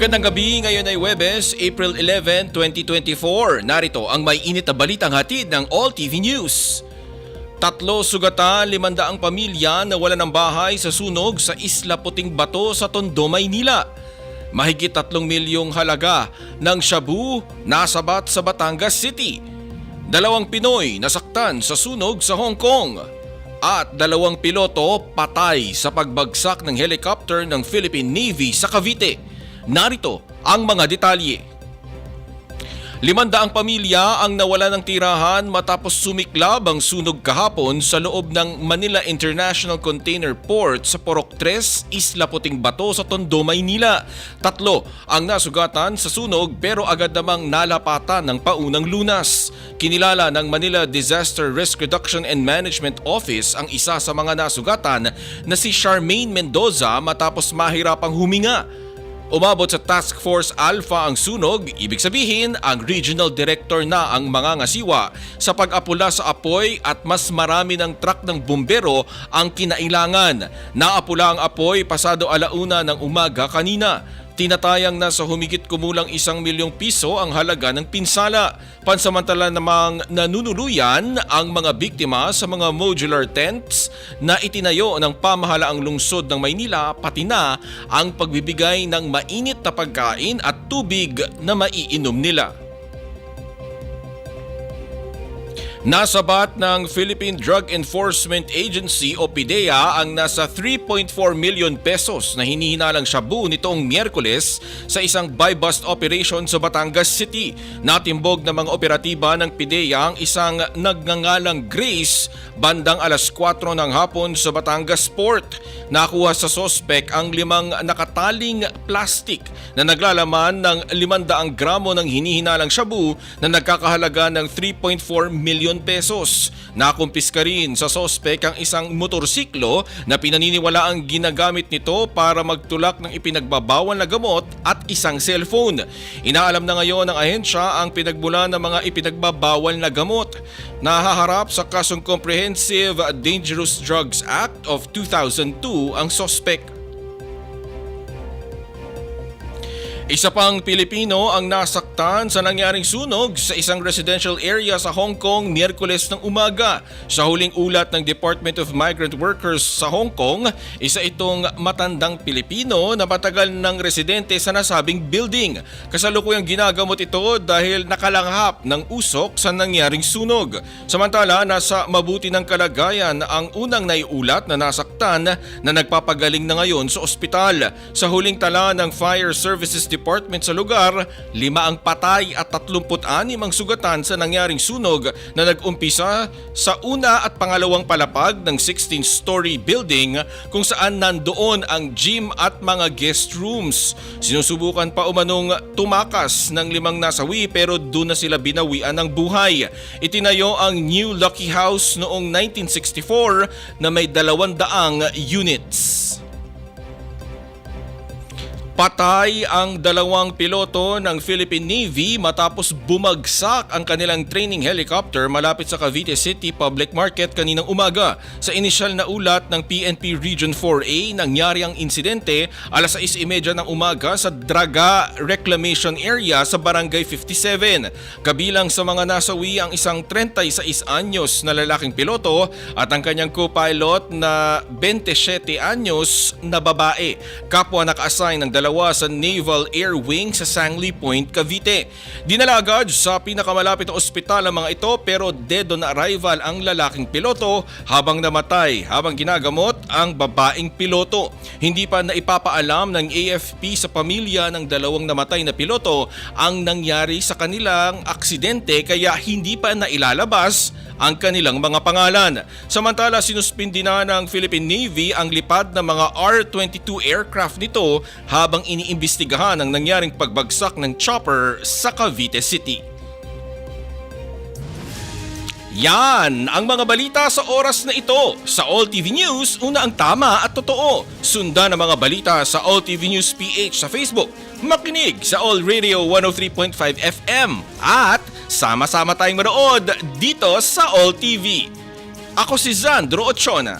Magandang gabi, ngayon ay Huwebes, April 11, 2024. Narito ang may init na balitang hatid ng All TV News. 3 sugatan, 500 pamilya na wala ng bahay sa sunog sa Isla Puting Bato sa Tondo, Maynila. Mahigit 3 milyong halaga ng shabu nasabat sa Batangas City. 2 Pinoy nasaktan sa sunog sa Hong Kong. At 2 piloto patay sa pagbagsak ng helicopter ng Philippine Navy sa Cavite. Narito ang mga detalye. 500 pamilya ang nawala ng tirahan matapos sumiklab ang sunog kahapon sa loob ng Manila International Container Port sa Purok 3, Isla Puting Bato sa Tondo, Maynila. 3 ang nasugatan sa sunog pero agad namang nalapatan ng paunang lunas. Kinilala ng Manila Disaster Risk Reduction and Management Office ang isa sa mga nasugatan na si Charmaine Mendoza matapos mahirapang huminga. Umabot sa Task Force Alpha ang sunog, ibig sabihin ang Regional Director na ang mangangasiwa sa pag-apula sa apoy at mas marami ng truck ng bumbero ang kinailangan. Naapula ang apoy pasado 1:00 ng umaga kanina. Tinatayang nasa humigit kumulang 1 milyong piso ang halaga ng pinsala. Pansamantala namang nanunuluyan ang mga biktima sa mga modular tents na itinayo ng pamahalaang lungsod ng Maynila, pati na ang pagbibigay ng mainit na pagkain at tubig na maiinom nila. Nasabat ng Philippine Drug Enforcement Agency o PDEA ang nasa 3.4 million pesos na hinihinalang shabu nitong Miyerkules sa isang buy-bust operation sa Batangas City. Natimbog ng mga operatiba ng PDEA ang isang nagngangalang Grace bandang 4:00 ng hapon sa Batangas Port. Nakuha sa sospek ang 5 nakataling plastic na naglalaman ng 500 gramo ng hinihinalang shabu na nagkakahalaga ng 3.4 million pesos. Nakumpiska rin sa sospek ang isang motorsiklo na pinaniniwala ang ginagamit nito para magtulak ng ipinagbabawal na gamot at isang cellphone. Inaalam na ngayon ng ahensya ang pinagmula ng mga ipinagbabawal na gamot. Nahaharap sa kasong Comprehensive Dangerous Drugs Act of 2002 ang sospek. Isa pang Pilipino ang nasaktan sa nangyaring sunog sa isang residential area sa Hong Kong Miyerkules ng umaga. Sa huling ulat ng Department of Migrant Workers sa Hong Kong, isa itong matandang Pilipino na matagal ng residente sa nasabing building. Kasalukuyang ginagamot ito dahil nakalanghap ng usok sa nangyaring sunog. Samantala, nasa mabuti ng kalagayan ang unang naiulat na nasaktan na nagpapagaling na ngayon sa ospital. Sa huling tala ng Fire Services Department sa lugar, 5 ang patay at 36 ang sugatan sa nangyaring sunog na nag-umpisa sa una at pangalawang palapag ng 16-story building kung saan nandoon ang gym at mga guest rooms. Sinusubukan pa umanong tumakas ng 5 nasawi pero doon na sila binawian ng buhay. Itinayo ang New Lucky House noong 1964 na may 200 units. Patay ang 2 piloto ng Philippine Navy matapos bumagsak ang kanilang training helicopter malapit sa Cavite City Public Market kaninang umaga. Sa inisyal na ulat ng PNP Region 4A, nangyari ang insidente 6:30 ng umaga sa Draga Reclamation Area sa Barangay 57. Kabilang sa mga nasawi ang isang 36 anyos na lalaking piloto at ang kanyang co-pilot na 27 anyos na babae. Kapwa naka-assign ng sa Naval Air Wing sa Sangley Point, Cavite. Dinala agad sa pinakamalapit na ospital ang mga ito pero dead on arrival ang lalaking piloto habang namatay habang ginagamot ang babaeng piloto. Hindi pa naipapaalam ng AFP sa pamilya ng 2 namatay na piloto ang nangyari sa kanilang aksidente kaya hindi pa nailalabas ang kanilang mga pangalan. Samantala, sinuspindi na ng Philippine Navy ang lipad ng mga R-22 aircraft nito habang iniimbestigahan ang nangyaring pagbagsak ng chopper sa Cavite City. Yan ang mga balita sa oras na ito. Sa All TV News, una ang tama at totoo. Sundan ang mga balita sa All TV News PH sa Facebook. Makinig sa All Radio 103.5 FM. At sama-sama tayong manood dito sa All TV. Ako si Zandro Ochona.